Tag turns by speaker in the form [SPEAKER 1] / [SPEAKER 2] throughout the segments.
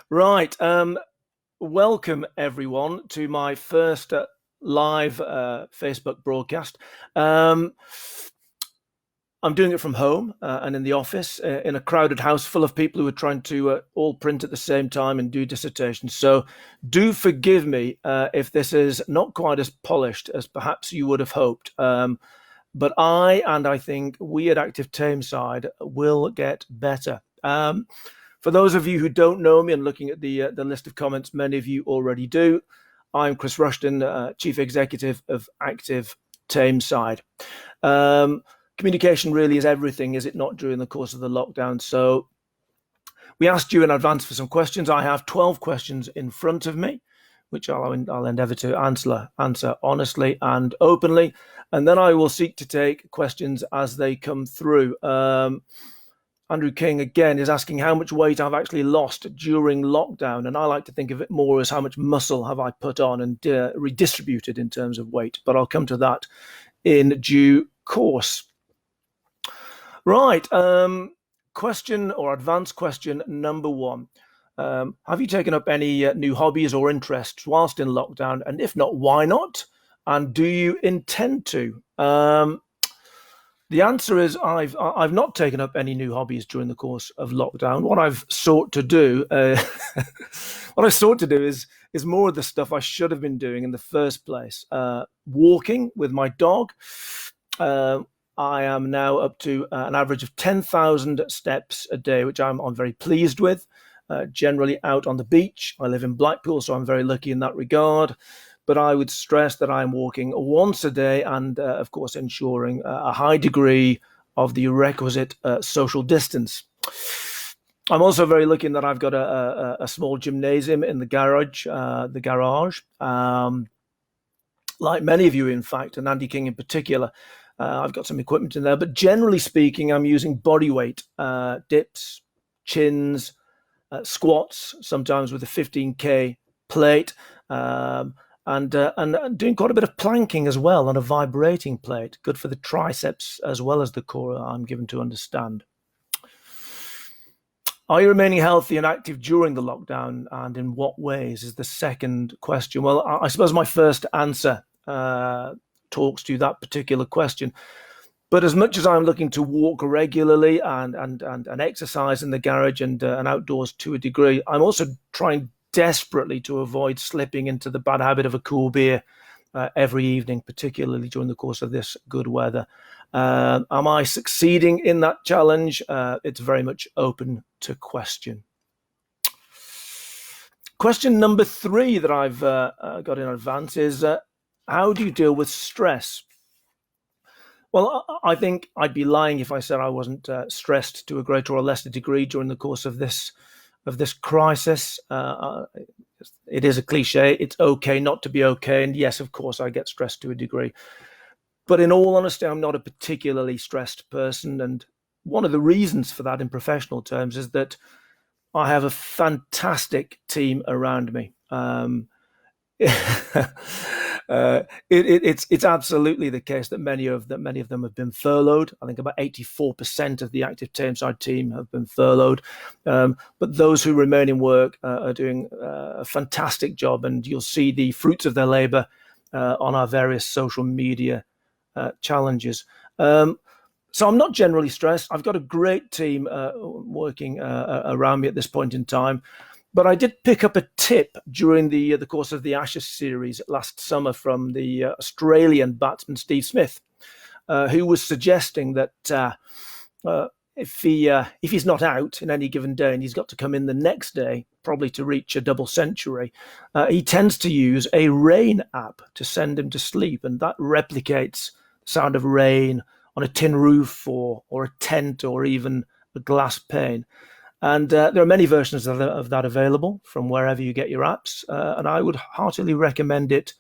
[SPEAKER 1] Right. Welcome everyone to my first live Facebook broadcast. Um, I'm doing it from home and in the office in a crowded house full of people who are trying to all print at the same time and do dissertations. So do forgive me if this is not quite as polished as perhaps you would have hoped. But I think we at Active Tameside will get better. For those of you who don't know me and looking at the list of comments, many of you already do. I'm Chris Rushton, Chief Executive of Active Tameside. Communication really is everything, is it not, during the course of the lockdown? So we asked you in advance for some questions. I have 12 questions in front of me, which I'll endeavour to answer honestly and openly. And then I will seek to take questions as they come through. Andrew King, again, is asking how much weight I've actually lost during lockdown. And I like to think of it more as how much muscle have I put on and redistributed in terms of weight. But I'll come to that in due course. Right. Question or advanced question number one. Have you taken up any new hobbies or interests whilst in lockdown? And if not, why not? And do you intend to? The answer is I've not taken up any new hobbies during the course of lockdown. What I've sought to do, is more of the stuff I should have been doing in the first place. Walking with my dog. I am now up to an average of 10,000 steps a day, which I'm very pleased with. Generally out on the beach. I live in Blackpool, so I'm very lucky in that regard. But I would stress that I'm walking once a day and, of course, ensuring a high degree of the requisite social distance. I'm also very lucky in that I've got a small gymnasium in the garage. Like many of you, in fact, and Andy King in particular. I've got some equipment in there. But generally speaking, I'm using body weight, dips, chins, squats, sometimes with a 15K plate. And doing quite a bit of planking as well on a vibrating plate. Good for the triceps as well as the core, I'm given to understand. Are you remaining healthy and active during the lockdown, and in what ways is the second question? Well, I suppose my first answer talks to that particular question. But as much as I'm looking to walk regularly and exercise in the garage and outdoors to a degree, I'm also trying desperately to avoid slipping into the bad habit of a cool beer every evening, particularly during the course of this good weather. Am I succeeding in that challenge? It's very much open to question. Question number 3 that I've got in advance is, how do you deal with stress? Well, I think I'd be lying if I said I wasn't stressed to a greater or lesser degree during the course of this crisis. It is a cliche. It's okay not to be okay. And yes, of course, I get stressed to a degree. But in all honesty, I'm not a particularly stressed person. And one of the reasons for that in professional terms is that I have a fantastic team around me. It's absolutely the case that many of them have been furloughed. I think about 84% of the Active Tameside team have been furloughed. But those who remain in work are doing a fantastic job, and you'll see the fruits of their labour on our various social media challenges. So I'm not generally stressed. I've got a great team working around me at this point in time. But I did pick up a tip during the course of the Ashes series last summer from the Australian batsman Steve Smith, who was suggesting that if he's not out in any given day and he's got to come in the next day, probably to reach a double century, he tends to use a rain app to send him to sleep, and that replicates the sound of rain on a tin roof or a tent or even a glass pane. And there are many versions of that available from wherever you get your apps, and I would heartily recommend it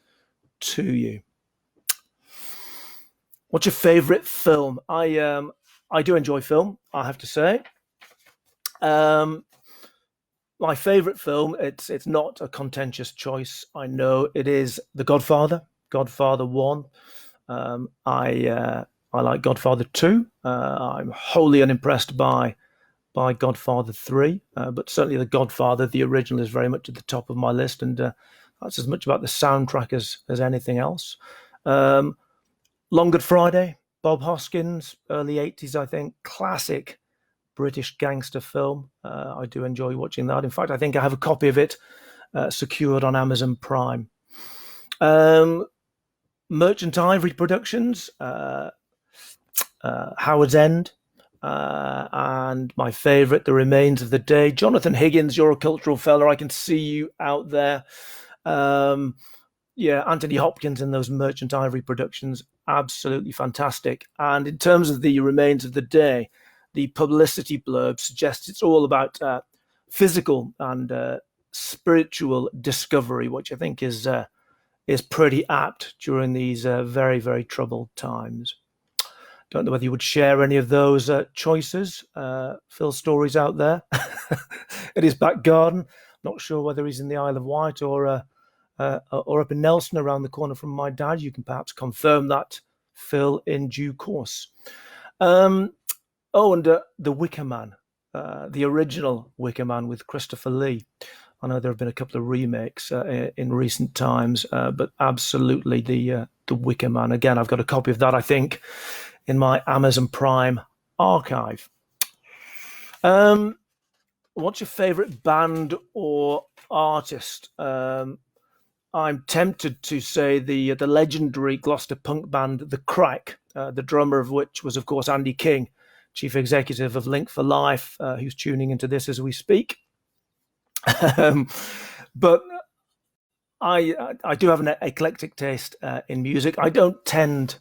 [SPEAKER 1] to you. What's your favourite film? I do enjoy film, I have to say. My favourite film, it's not a contentious choice. I know it is The Godfather, Godfather 1. I like Godfather 2. I'm wholly unimpressed by by Godfather 3, but certainly The Godfather, the original, is very much at the top of my list, and that's as much about the soundtrack as anything else. Um, Long Good Friday, Bob Hoskins, early 80s, I think, classic British gangster film. I do enjoy watching that. In fact, I think I have a copy of it secured on Amazon Prime. Um, Merchant Ivory Productions, Howard's End, and my favourite, The Remains of the Day. Jonathan Higgins, you're a cultural fella. I can see you out there. Um, yeah, Anthony Hopkins in those Merchant Ivory productions, absolutely fantastic. And in terms of The Remains of the Day, the publicity blurb suggests it's all about physical and spiritual discovery, which I think is pretty apt during these very, very troubled times. Don't know whether you would share any of those choices. Phil Story's out there in his back garden. Not sure whether he's in the Isle of Wight or up in Nelson around the corner from my dad. You can perhaps confirm that, Phil, in due course. And The Wicker Man, the original Wicker Man with Christopher Lee. I know there have been a couple of remakes in recent times, but absolutely the Wicker Man. Again, I've got a copy of that, I think, in my Amazon Prime archive. What's your favourite band or artist? I'm tempted to say the legendary Gloucester punk band The Crack, the drummer of which was, of course, Andy King, chief executive of Link for Life, who's tuning into this as we speak. But I do have an eclectic taste in music. I don't tend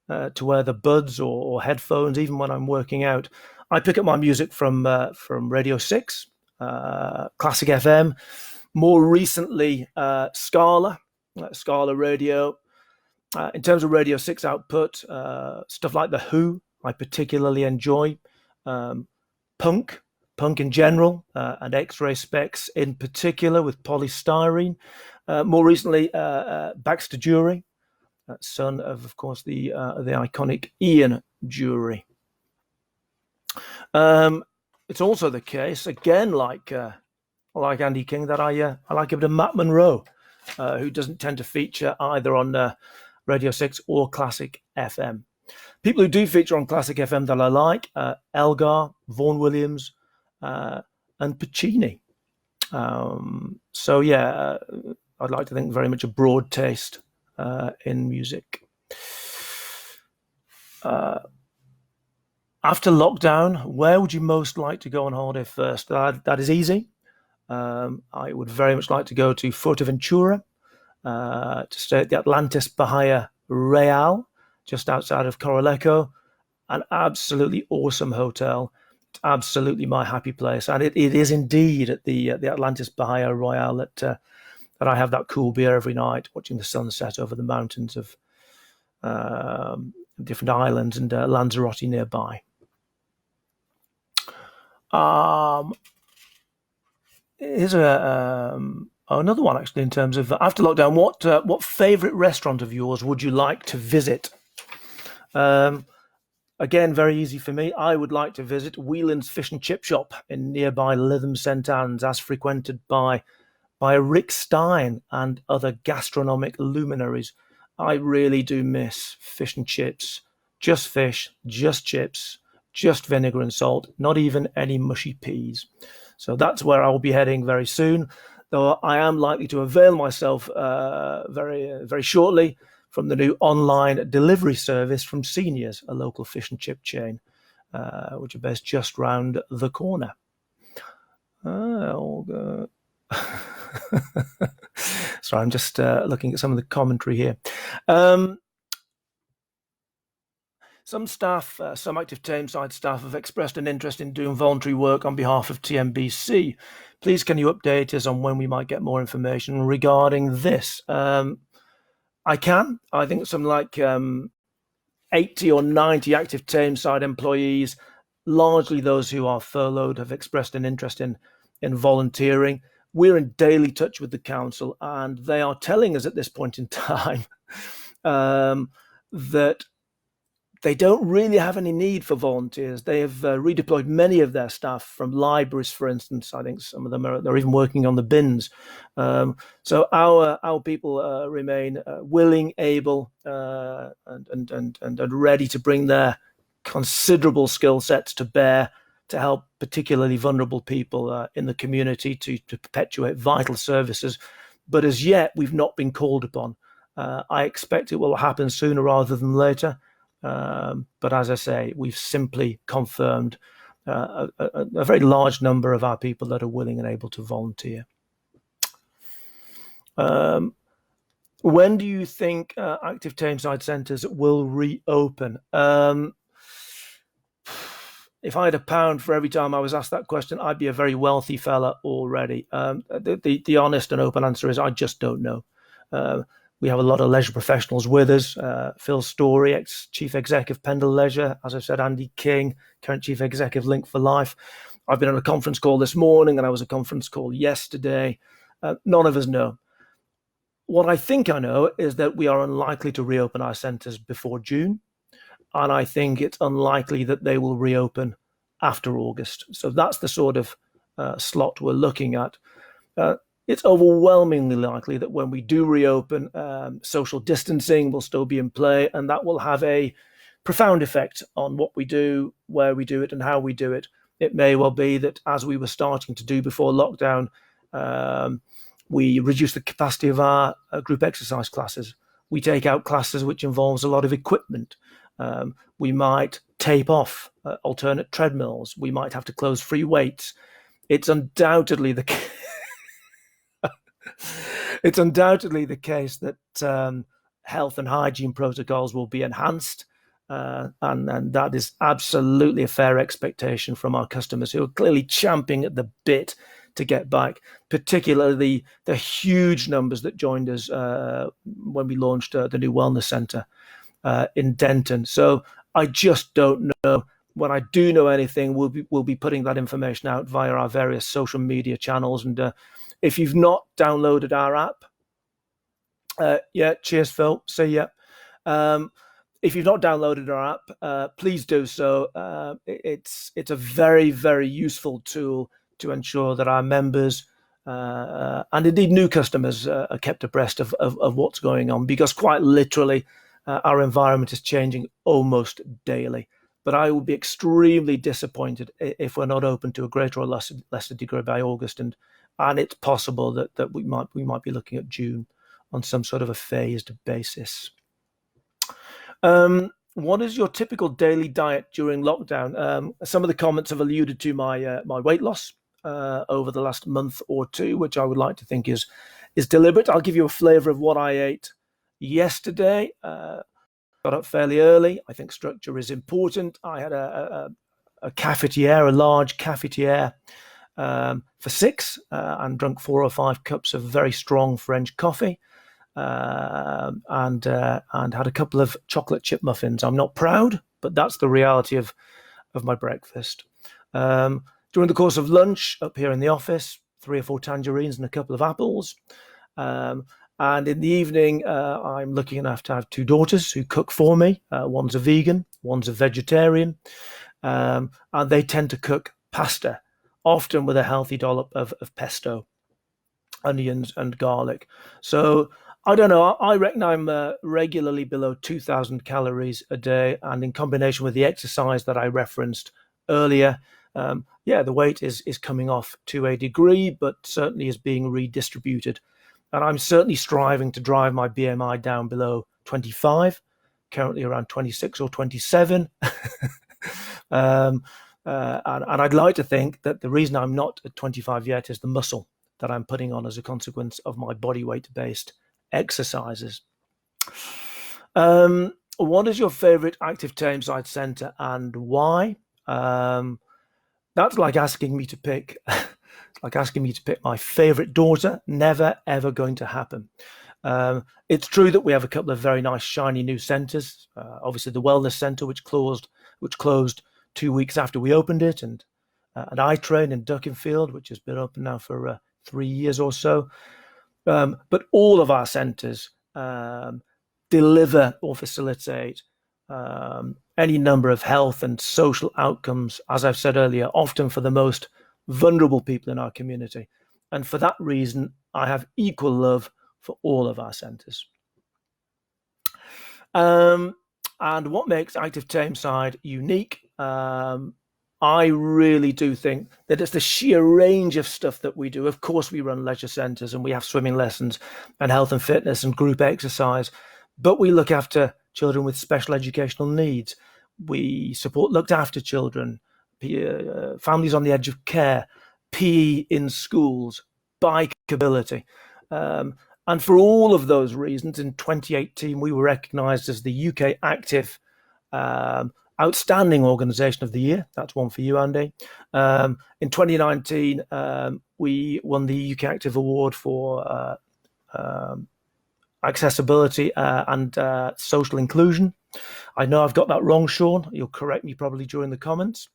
[SPEAKER 1] to wear the buds or headphones, even when I'm working out. I pick up my music from Radio 6, Classic FM, more recently Scala Radio. In terms of Radio 6 output, stuff like The Who, I particularly enjoy. Punk in general, and X-Ray Specs in particular with Polystyrene. More recently, Baxter Jury, son of course, the iconic Ian Jury. It's also the case, again, like Andy King, that I like a bit of Matt Monro, who doesn't tend to feature either on Radio 6 or Classic FM. People who do feature on Classic FM that I like, Elgar, Vaughan Williams, and Puccini. So yeah, I'd like to think very much a broad taste in music. After lockdown, where would you most like to go on holiday first? That is easy. I would very much like to go to Fuerteventura, to stay at the Atlantis Bahia Real, just outside of Coroleco. An absolutely awesome hotel. It's absolutely my happy place. And it is indeed at the Atlantis Bahia Royale that I have that cool beer every night, watching the sunset over the mountains of different islands and Lanzarote nearby. Here's another one, actually, in terms of after lockdown. What favourite restaurant of yours would you like to visit? Again, very easy for me. I would like to visit Whelan's Fish and Chip Shop in nearby Lytham St Anne's, as frequented by Rick Stein and other gastronomic luminaries. I really do miss fish and chips. Just fish, just chips, just vinegar and salt, not even any mushy peas. So that's where I'll be heading very soon, though I am likely to avail myself very, very shortly from the new online delivery service from Seniors, a local fish and chip chain, which are based just round the corner. Sorry, I'm just looking at some of the commentary here. Some staff, some active Tameside staff have expressed an interest in doing voluntary work on behalf of TMBC. Please, can you update us on when we might get more information regarding this? I can. I think something like 80 or 90 active Tameside employees, largely those who are furloughed, have expressed an interest in volunteering. We're in daily touch with the council, and they are telling us at this point in time that they don't really have any need for volunteers. They have redeployed many of their staff from libraries, for instance. I think some of them are they're even working on the bins. So our people remain willing, able, and ready to bring their considerable skill sets to bear to help particularly vulnerable people in the community to perpetuate vital services. But as yet, we've not been called upon. I expect it will happen sooner rather than later. But as I say, we've simply confirmed a very large number of our people that are willing and able to volunteer. When do you think active Tameside centres will reopen? If I had a pound for every time I was asked that question, I'd be a very wealthy fella already. The honest and open answer is I just don't know. We have a lot of leisure professionals with us. Phil Story, ex-chief exec of Pendle Leisure. As I've said, Andy King, current chief executive Link for Life. I've been on a conference call this morning and I was on a conference call yesterday. None of us know. What I think I know is that we are unlikely to reopen our centres before June. And I think it's unlikely that they will reopen after August. So that's the sort of slot we're looking at. It's overwhelmingly likely that when we do reopen, social distancing will still be in play, and that will have a profound effect on what we do, where we do it, and how we do it. It may well be that, as we were starting to do before lockdown, we reduce the capacity of our group exercise classes. We take out classes which involves a lot of equipment. We might tape off alternate treadmills. We might have to close free weights. It's undoubtedly the case that health and hygiene protocols will be enhanced, and that is absolutely a fair expectation from our customers who are clearly champing at the bit to get back, particularly the huge numbers that joined us when we launched the new wellness centre in Denton. So I just don't know. When I do know anything, we'll be putting that information out via our various social media channels. And if you've not downloaded our app, yeah, cheers, Phil. See ya. If you've not downloaded our app, please do so. It's a very, very useful tool to ensure that our members and indeed new customers are kept abreast of what's going on, because quite literally our environment is changing almost daily. But I will be extremely disappointed if we're not open to a greater or lesser degree by August, and it's possible that we might be looking at June on some sort of a phased basis. What is your typical daily diet during lockdown? Some of the comments have alluded to my weight loss over the last month or two, which I would like to think is deliberate. I'll give you a flavour of what I ate yesterday. Got up fairly early. I think structure is important. I had a cafetiere, a large cafetiere for 6, and drunk 4 or 5 cups of very strong French coffee, and had a couple of chocolate chip muffins. I'm not proud, but that's the reality of my breakfast. During the course of lunch, up here in the office, 3 or 4 tangerines and a couple of apples. And in the evening, I'm lucky enough to have 2 daughters who cook for me. One's a vegan, one's a vegetarian, and they tend to cook pasta, often with a healthy dollop of pesto, onions and garlic. So I don't know, I reckon I'm regularly below 2,000 calories a day, and in combination with the exercise that I referenced earlier, the weight is coming off to a degree, but certainly is being redistributed. And I'm certainly striving to drive my BMI down below 25, currently around 26 or 27. And I'd like to think that the reason I'm not at 25 yet is the muscle that I'm putting on as a consequence of my body weight-based exercises. What is your favourite active Tameside centre and why? That's like asking me to pick my favourite daughter. Never, ever going to happen. It's true that we have a couple of very nice, shiny new centres. Obviously, the Wellness Centre, which closed 2 weeks after we opened it, and an iTrain in Duckinfield, which has been open now for 3 years or so. But all of our centres deliver or facilitate any number of health and social outcomes, as I've said earlier, often for the most vulnerable people in our community. And for that reason, I have equal love for all of our centres. And what makes Active Tameside unique? I really do think that it's the sheer range of stuff that we do. Of course, we run leisure centres and we have swimming lessons and health and fitness and group exercise, but we look after children with special educational needs. We support looked after children, families on the edge of care, PE in schools, bikeability. And for all of those reasons, in 2018, we were recognised as the UK Active Outstanding Organisation of the Year. That's one for you, Andy. In 2019, we won the UK Active Award for accessibility and social inclusion. I know I've got that wrong, Sean. You'll correct me probably during the comments.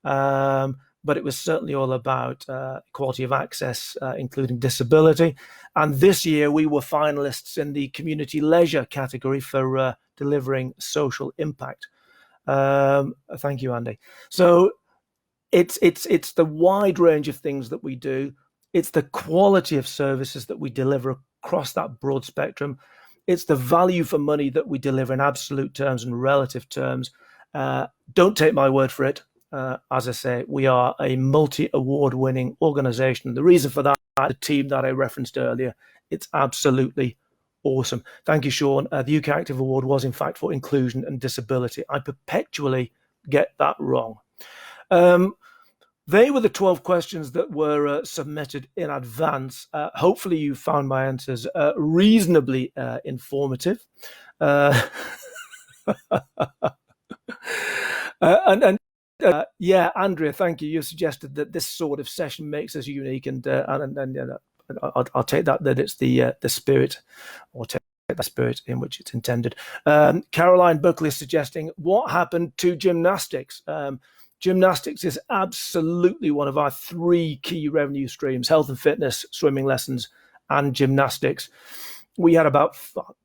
[SPEAKER 1] But it was certainly all about equality of access, including disability. And this year we were finalists in the community leisure category for delivering social impact. Thank you, Andy. So it's the wide range of things that we do. It's the quality of services that we deliver across that broad spectrum. It's the value for money that we deliver in absolute terms and relative terms. Don't take my word for it. As I say, we are a multi-award winning organisation. The reason for that, the team that I referenced earlier, it's absolutely awesome. Thank you, Sean. The UK Active Award was in fact for inclusion and disability. I perpetually get that wrong. They were the 12 questions that were submitted in advance. Hopefully you found my answers reasonably informative. Yeah, Andrea, thank you. You suggested that this sort of session makes us unique, and I'll take that it's the spirit, or take the spirit in which it's intended. Caroline Buckley is suggesting, what happened to gymnastics? Gymnastics is absolutely one of our three key revenue streams: health and fitness, swimming lessons, and gymnastics. We had about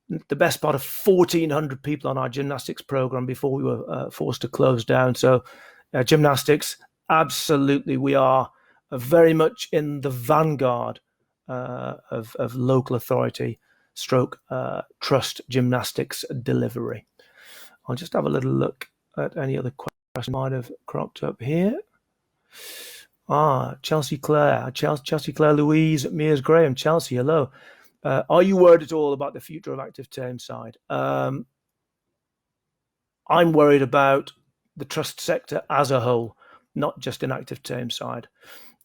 [SPEAKER 1] the best part of 1,400 people on our gymnastics program before we were forced to close down. So gymnastics, absolutely, we are very much in the vanguard of local authority stroke trust gymnastics delivery. I'll just have a little look at any other questions might have cropped up here. Chelsea Clare Louise Mears Graham. Chelsea, hello. Are you worried at all about the future of Active Tameside? I'm worried about the trust sector as a whole, not just in Active Tameside.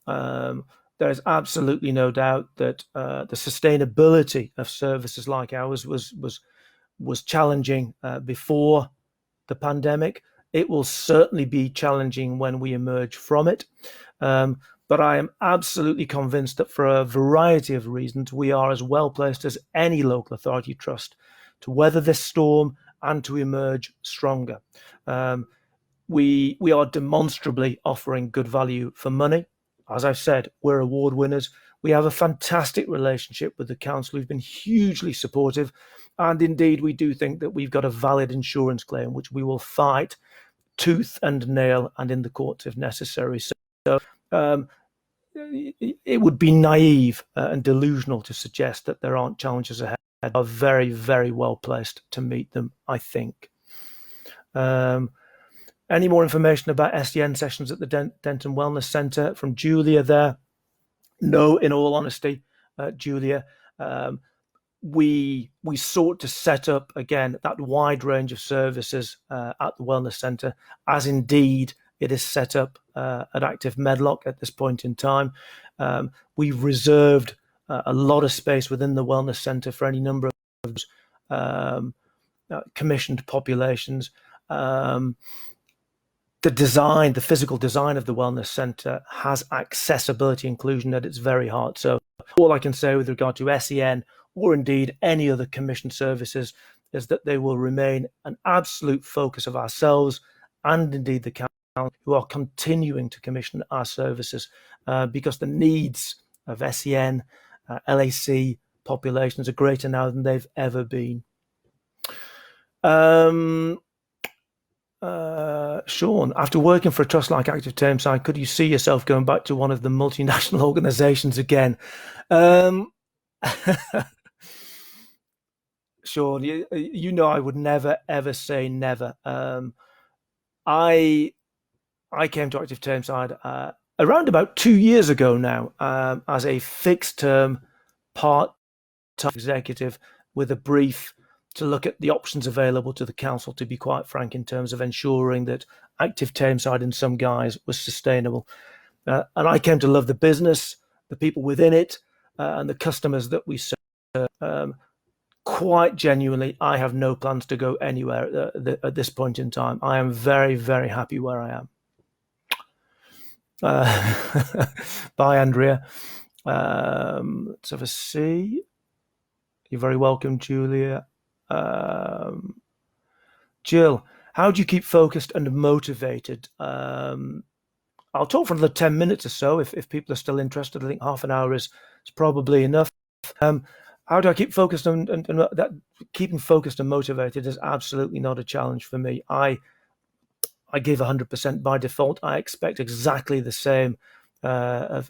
[SPEAKER 1] There is absolutely no doubt that the sustainability of services like ours was challenging before the pandemic. It will certainly be challenging when we emerge from it. But I am absolutely convinced that for a variety of reasons, we are as well placed as any local authority trust to weather this storm and to emerge stronger. We are demonstrably offering good value for money. As I've said, we're award winners. We have a fantastic relationship with the council, who've been hugely supportive. And indeed, we do think that we've got a valid insurance claim, which we will fight tooth and nail and in the courts if necessary. So it would be naive and delusional to suggest that there aren't challenges ahead. We are very, very well placed to meet them, I think. Any more information about SEN sessions at the Denton Wellness Centre from Julia there? No, in all honesty, Julia. We sought to set up, again, that wide range of services at the Wellness Centre, as indeed it is set up at Active Medlock at this point in time. We've reserved a lot of space within the Wellness Centre for any number of commissioned populations. The physical design of the Wellness Centre has accessibility inclusion at its very heart. So all I can say with regard to SEN, or indeed any other commissioned services, is that they will remain an absolute focus of ourselves and indeed the council, who are continuing to commission our services because the needs of SEN, LAC populations are greater now than they've ever been. Sean, after working for a trust like Active Tameside, could you see yourself going back to one of the multinational organizations again? Um, Sean, you know I would never ever say never. I I came to Active Tameside around about 2 years ago now as a fixed term part executive with a brief to look at the options available to the council, to be quite frank, in terms of ensuring that Active Tameside in some guise was sustainable. And I came to love the business, the people within it, and the customers that we serve. Um, Quite genuinely, I have no plans to go anywhere at this point in time. I am very, very happy where I am. Bye, Andrea. Let's have a see. You're very welcome, Julia. Jill, how do you keep focused and motivated? I'll talk for another 10 minutes or so if people are still interested. I think half an hour is probably enough. How do I keep focused and that keeping focused and motivated is absolutely not a challenge for me. I give 100% by default. I expect exactly the same of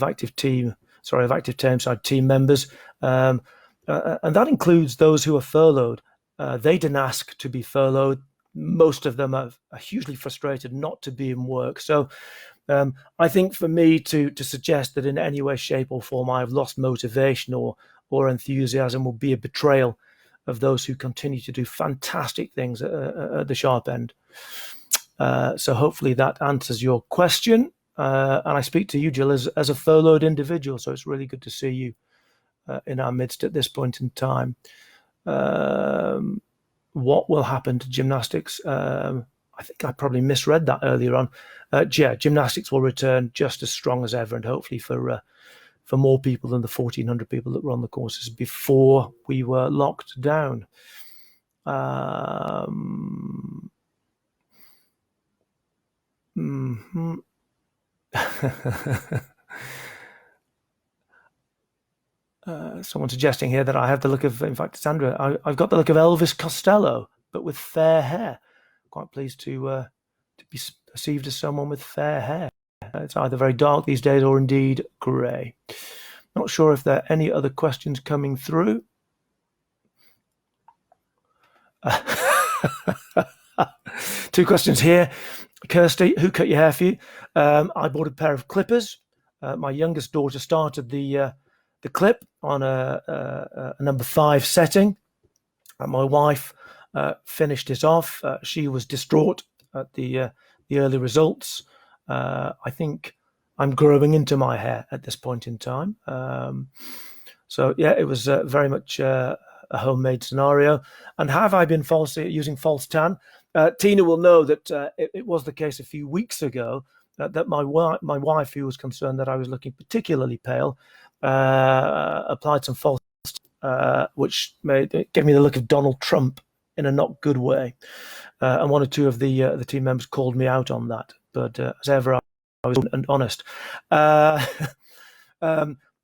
[SPEAKER 1] active Tameside team members, and that includes those who are furloughed. They didn't ask to be furloughed. Most of them are hugely frustrated not to be in work. So I think for me to suggest that in any way, shape, or form I've lost motivation or enthusiasm will be a betrayal of those who continue to do fantastic things at the sharp end. So hopefully that answers your question. And I speak to you, Jill, as a furloughed individual. So it's really good to see you in our midst at this point in time. What will happen to gymnastics? I think I probably misread that earlier on. Yeah, gymnastics will return just as strong as ever, and hopefully for more people than the 1,400 people that were on the courses before we were locked down. Mm-hmm. Someone suggesting here that I have the look of, in fact, it's Sandra, I've got the look of Elvis Costello, but with fair hair. Quite pleased to be perceived as someone with fair hair. It's either very dark these days or indeed grey. Not sure if there are any other questions coming through. Two questions here. Kirsty, who cut your hair for you? I bought a pair of clippers. My youngest daughter started the clip on a number 5 setting, and my wife finished it off. She was distraught at the early results. I think I'm growing into my hair at this point in time. So yeah, it was very much a homemade scenario. And have I been using false tan? Tina will know that it was the case a few weeks ago that my wife, who was concerned that I was looking particularly pale, applied some false, which gave me the look of Donald Trump in a not good way. And one or two of the team members called me out on that. But as ever, I was honest.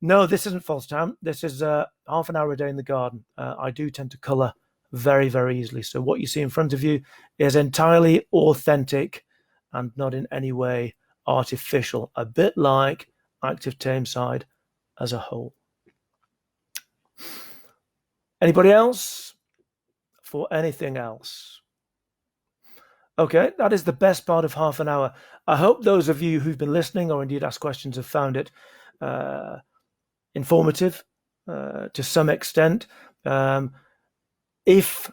[SPEAKER 1] No, this isn't false tan. This is half an hour a day in the garden. I do tend to colour very, very easily. So what you see in front of you is entirely authentic and not in any way artificial, a bit like Active Tameside as a whole. Anybody else? For anything else? Okay, that is the best part of half an hour. I hope those of you who've been listening or indeed asked questions have found it informative to some extent. If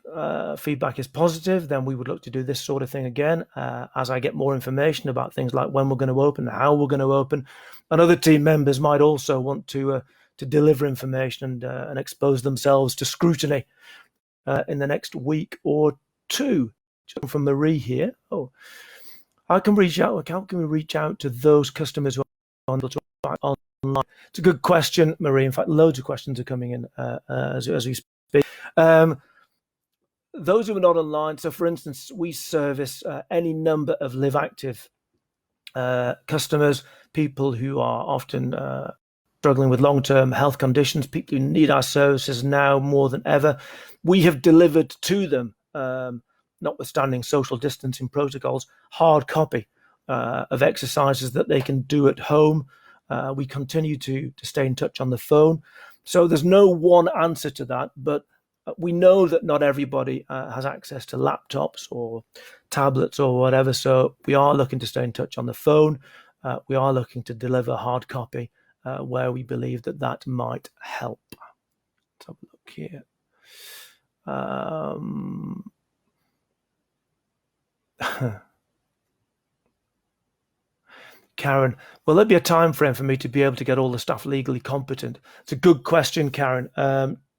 [SPEAKER 1] feedback is positive, then we would look to do this sort of thing again as I get more information about things like when we're going to open, how we're going to open, and other team members might also want to deliver information and expose themselves to scrutiny in the next week or two. From Marie here. How can we reach out to those customers who are online? It's a good question, Marie. In fact, loads of questions are coming in as we speak. Those who are not online, so for instance, we service any number of live active customers, people who are often struggling with long-term health conditions, people who need our services now more than ever. We have delivered to them notwithstanding social distancing protocols, hard copy of exercises that they can do at home. We continue to stay in touch on the phone. So there's no one answer to that, but we know that not everybody has access to laptops or tablets or whatever. So we are looking to stay in touch on the phone. We are looking to deliver hard copy where we believe that might help. Let's have a look here. Karen, will there be a time frame for me to be able to get all the staff legally competent? It's a good question, Karen.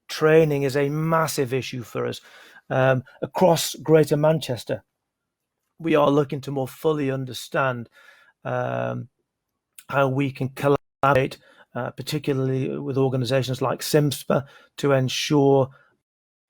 [SPEAKER 1] Training is a massive issue for us. Across Greater Manchester, we are looking to more fully understand how we can collaborate, particularly with organisations like SIMSPA, to ensure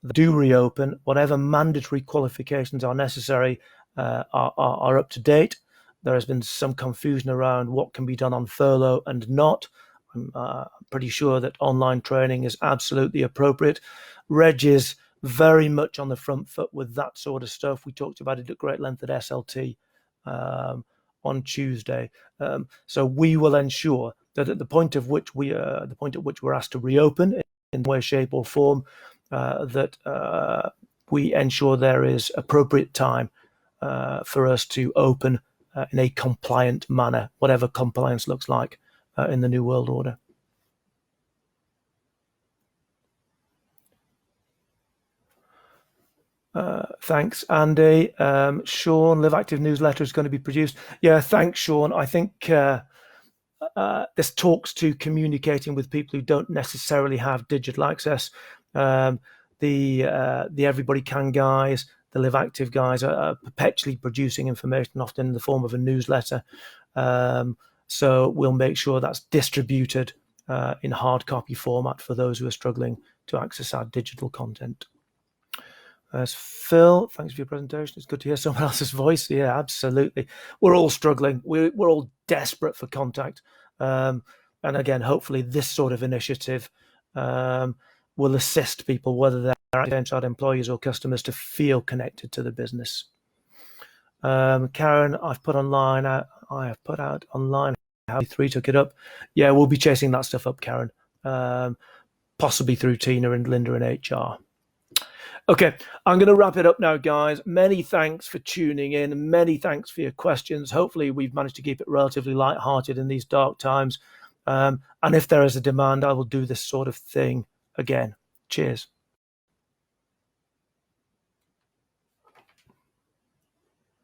[SPEAKER 1] they do reopen. Whatever mandatory qualifications are necessary are up to date. There has been some confusion around what can be done on furlough and not. I'm pretty sure that online training is absolutely appropriate. Reg is very much on the front foot with that sort of stuff. We talked about it at great length at SLT on Tuesday. So we will ensure that at the point at which we're asked to reopen in way, shape, or form, that we ensure there is appropriate time for us to open in a compliant manner, whatever compliance looks like in the New World Order. Thanks, Andy. Sean, Live Active newsletter is going to be produced. Yeah, thanks, Sean. I think this talks to communicating with people who don't necessarily have digital access. The Everybody Can guys, the Live Active guys are perpetually producing information, often in the form of a newsletter. So we'll make sure that's distributed in hard copy format for those who are struggling to access our digital content. There's Phil. Thanks for your presentation. It's good to hear someone else's voice. Yeah, absolutely. We're all struggling. We're all desperate for contact. And again, hopefully this sort of initiative will assist people, whether they're outside employees or customers, to feel connected to the business. Karen, I have put out online how 3 took it up. Yeah, we'll be chasing that stuff up, Karen. Possibly through Tina and Linda in HR. Okay, I'm going to wrap it up now, guys. Many thanks for tuning in. Many thanks for your questions. Hopefully, we've managed to keep it relatively light-hearted in these dark times. And if there is a demand, I will do this sort of thing again. Cheers.